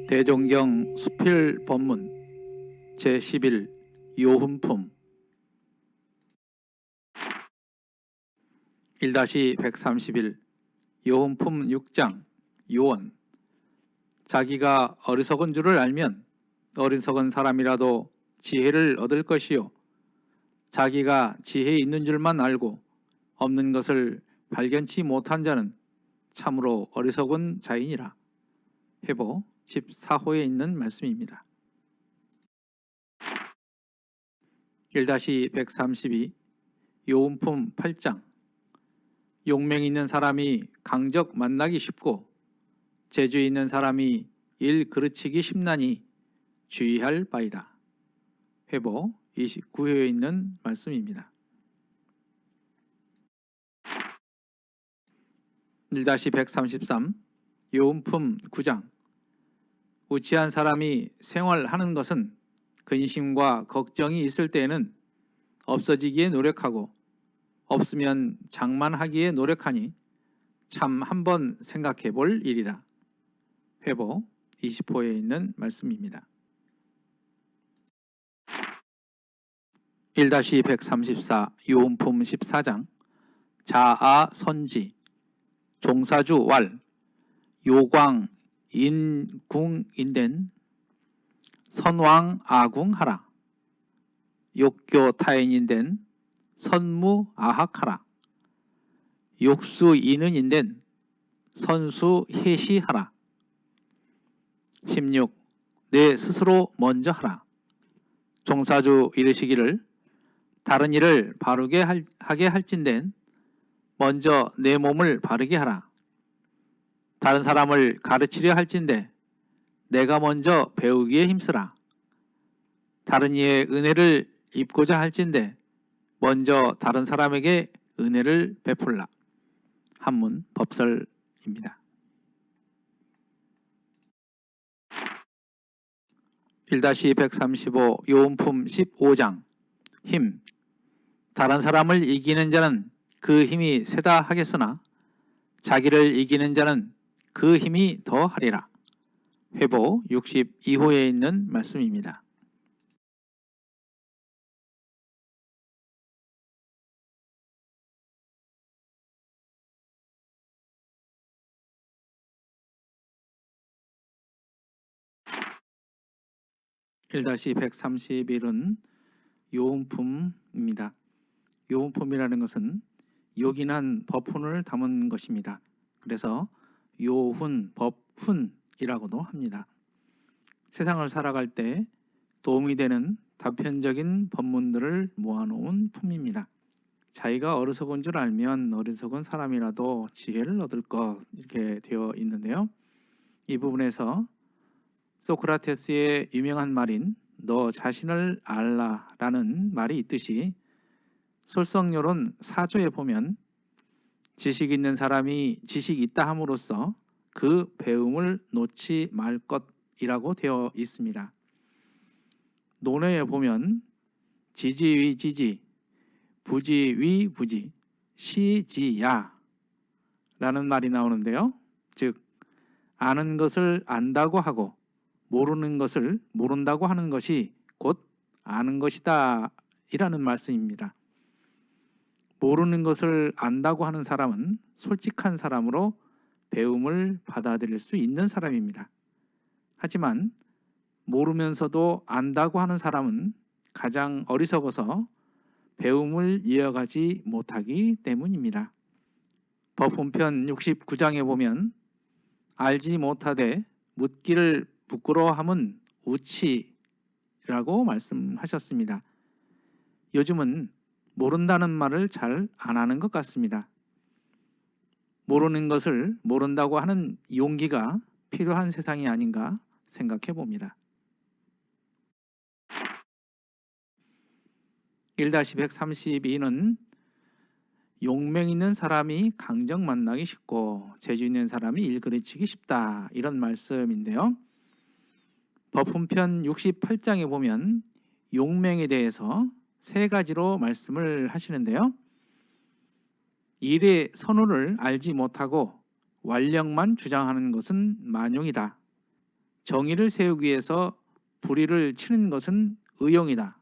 대종경 수필법문 제11 요훈품 1-131 요훈품 6장 요원 자기가 어리석은 줄을 알면 어리석은 사람이라도 지혜를 얻을 것이요 자기가 지혜 있는 줄만 알고 없는 것을 발견치 못한 자는 참으로 어리석은 자이니라. 회보 14호에 있는 말씀입니다. 1-132 요훈품 8장 용맹 있는 사람이 강적 만나기 쉽고 재주 있는 사람이 일 그르치기 쉽나니 주의할 바이다. 회보 29호에 있는 말씀입니다. 1-133 요훈품 9장 우치한 사람이 생활하는 것은 근심과 걱정이 있을 때에는 없어지기에 노력하고 없으면 장만하기에 노력하니 참 한번 생각해 볼 일이다. 회보 20호에 있는 말씀입니다. 1-134 요훈품 14장 자아 선지 종사주 왈 요광 인궁인된 선왕 아궁하라 욕교 타인인된 선무 아학하라 욕수 이는인된 선수 해시하라 16 내 스스로 먼저 하라 종사주 이르시기를 다른 일을 바르게 하게 할진된 먼저 내 몸을 바르게 하라 다른 사람을 가르치려 할진대 내가 먼저 배우기에 힘쓰라 다른 이의 은혜를 입고자 할진대 먼저 다른 사람에게 은혜를 베풀라. 한문 법설입니다. 1-135 요훈품 15장 힘 다른 사람을 이기는 자는 그 힘이 세다 하겠으나 자기를 이기는 자는 그 힘이 더 하리라. 회보 62호에 있는 말씀입니다. 1-131은 요훈품입니다. 요훈품이라는 것은 요긴한 법훈을 담은 것입니다. 그래서 요훈, 법훈이라고도 합니다. 세상을 살아갈 때 도움이 되는 단편적인 법문들을 모아놓은 품입니다. 자기가 어리석은 줄 알면 어리석은 사람이라도 지혜를 얻을 것 이렇게 되어 있는데요. 이 부분에서 소크라테스의 유명한 말인 너 자신을 알라 라는 말이 있듯이 솔성요론 4조에 보면 지식 있는 사람이 지식 있다 함으로써 그 배움을 놓지 말 것이라고 되어 있습니다. 논어에 보면 지지위 지지, 부지위 부지, 시지야 라는 말이 나오는데요. 즉 아는 것을 안다고 하고 모르는 것을 모른다고 하는 것이 곧 아는 것이다 이라는 말씀입니다. 모르는 것을 안다고 하는 사람은 솔직한 사람으로 배움을 받아들일 수 있는 사람입니다. 하지만 모르면서도 안다고 하는 사람은 가장 어리석어서 배움을 이어가지 못하기 때문입니다. 법훈편 69장에 보면 알지 못하되 묻기를 부끄러워함은 우치라고 말씀하셨습니다. 요즘은 모른다는 말을 잘 안 하는 것 같습니다. 모르는 것을 모른다고 하는 용기가 필요한 세상이 아닌가 생각해 봅니다. 1-132는 용맹 있는 사람이 강적 만나기 쉽고 재주 있는 사람이 일 그르치기 쉽다 이런 말씀인데요. 법훈편 68장에 보면 용맹에 대해서 세 가지로 말씀을 하시는데요. 일의 선후를 알지 못하고 완력만 주장하는 것은 만용이다. 정의를 세우기 위해서 불의를 치는 것은 의용이다.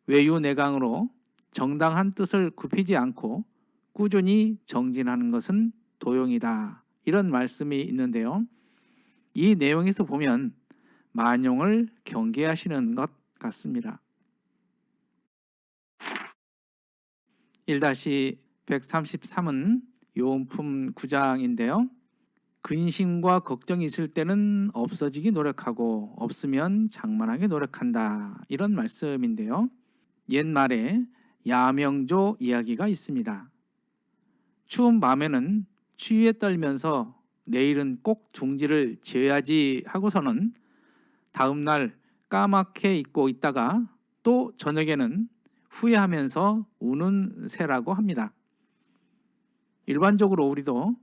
외유내강으로 정당한 뜻을 굽히지 않고 꾸준히 정진하는 것은 도용이다. 이런 말씀이 있는데요. 이 내용에서 보면 만용을 경계하시는 것 같습니다. 1-133은 요음품 9장인데요. 근심과 걱정이 있을 때는 없어지기 노력하고 없으면 장만하게 노력한다. 이런 말씀인데요. 옛말에 야명조 이야기가 있습니다. 추운 밤에는 추위에 떨면서 내일은 꼭 둥지를 지어야지 하고서는 다음날 까맣게 입고 있다가 또 저녁에는 후회하면서 우는 새라고 합니다. 일반적으로 우리도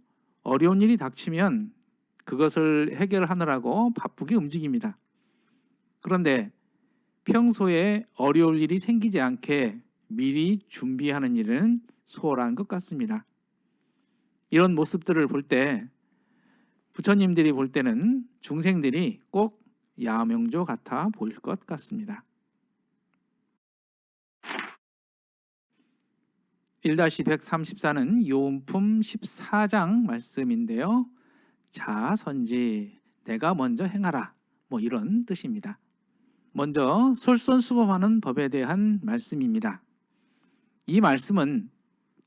어려운 일이 닥치면 그것을 해결하느라고 바쁘게 움직입니다. 그런데 평소에 어려울 일이 생기지 않게 미리 준비하는 일은 소홀한 것 같습니다. 이런 모습들을 볼 때 부처님들이 볼 때는 중생들이 꼭 야명조 같아 보일 것 같습니다. 1-134는 요음품 14장 말씀인데요. 자선지, 내가 먼저 행하라, 이런 뜻입니다. 먼저 솔선수범하는 법에 대한 말씀입니다. 이 말씀은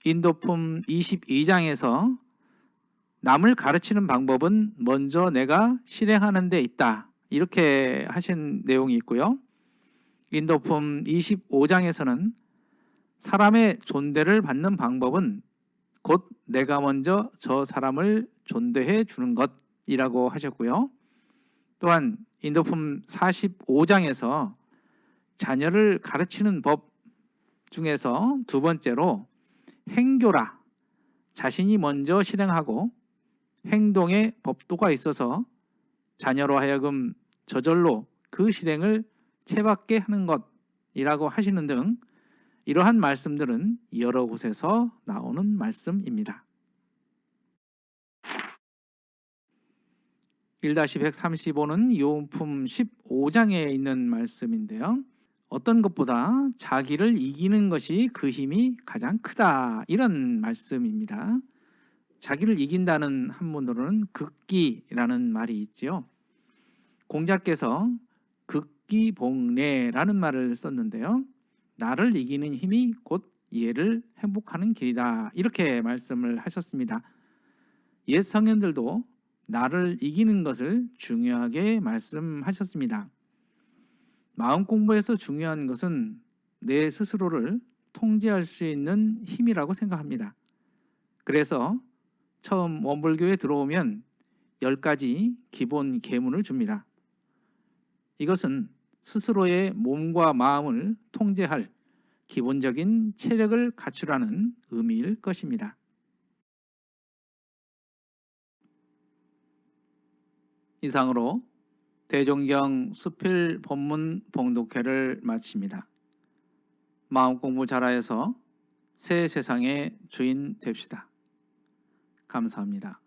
인도품 22장에서 남을 가르치는 방법은 먼저 내가 실행하는 데 있다. 이렇게 하신 내용이 있고요. 인도품 25장에서는 사람의 존대를 받는 방법은 곧 내가 먼저 저 사람을 존대해 주는 것이라고 하셨고요. 또한 인도품 45장에서 자녀를 가르치는 법 중에서 두 번째로 행교라, 자신이 먼저 실행하고 행동에 법도가 있어서 자녀로 하여금 저절로 그 실행을 채받게 하는 것이라고 하시는 등 이러한 말씀들은 여러 곳에서 나오는 말씀입니다. 1-135는 요음품 15장에 있는 말씀인데요. 어떤 것보다 자기를 이기는 것이 그 힘이 가장 크다. 이런 말씀입니다. 자기를 이긴다는 한문으로는 극기라는 말이 있죠. 공자께서 극기복례라는 말을 썼는데요. 나를 이기는 힘이 곧 얘를 행복하는 길이다. 이렇게 말씀을 하셨습니다. 옛 성현들도 나를 이기는 것을 중요하게 말씀하셨습니다. 마음 공부에서 중요한 것은 내 스스로를 통제할 수 있는 힘이라고 생각합니다. 그래서 처음 원불교에 들어오면 10가지 기본 계문을 줍니다. 이것은 스스로의 몸과 마음을 통제할 기본적인 체력을 갖추라는 의미일 것입니다. 이상으로 대종경 수필 법문 봉독회를 마칩니다. 마음공부 잘하여서 새 세상의 주인 됩시다. 감사합니다.